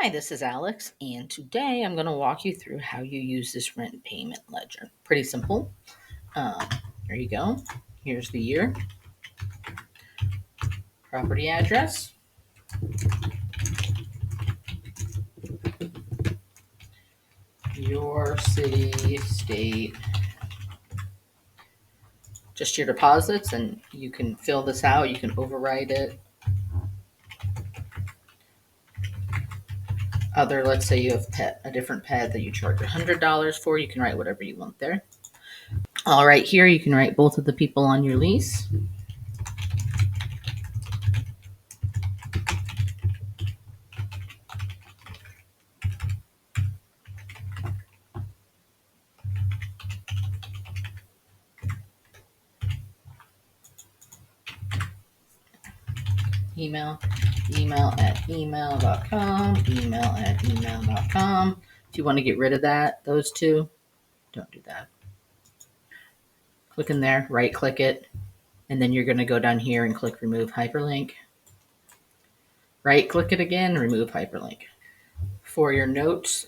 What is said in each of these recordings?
Hi, this is Alex, and today I'm going to walk you through how you use this rent payment ledger. Pretty simple. Here you go. Here's the year, property address, your city, state, just your deposits, and you can fill this out. You can overwrite it. Let's say you have a different pet that you charge $100 for. You can write whatever you want there. All right, here you can write both of the people on your lease. Email at email.com, email at email.com. If you want to get rid of those two, don't do that. Click in there, right click it, and then you're going to go down here and click remove hyperlink. Right click it again, remove hyperlink. For your notes,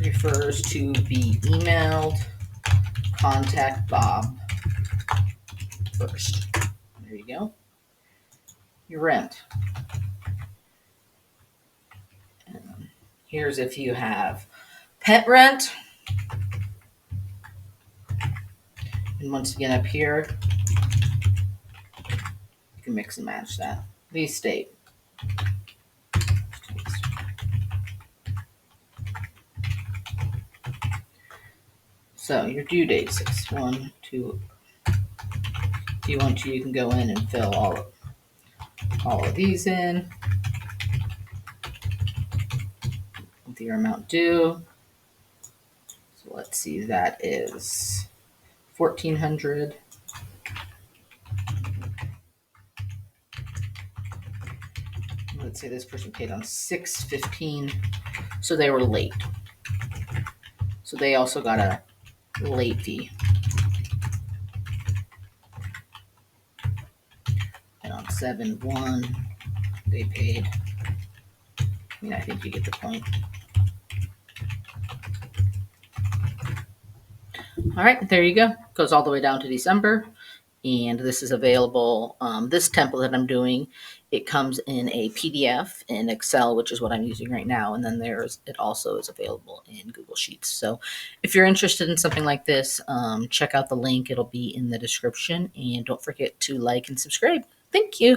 refers to be emailed, contact Bob first. There you go. Your rent. Here's if you have pet rent. And once again up here, you can mix and match that. Lease date. So your due dates is 1, 2. If you want to, you can go in and fill all of these in with your amount due. So let's see, that is $1,400. Let's say this person paid on 6/15, so they were late. So they also got a late fee. And on 7/1, they paid. I think you get the point. All right, there you go. Goes all the way down to December. And this is available. This template that I'm doing, it comes in a PDF in Excel, which is what I'm using right now. And then it also is available in Google Sheets. So if you're interested in something like this, check out the link. It'll be in the description. And don't forget to like and subscribe. Thank you.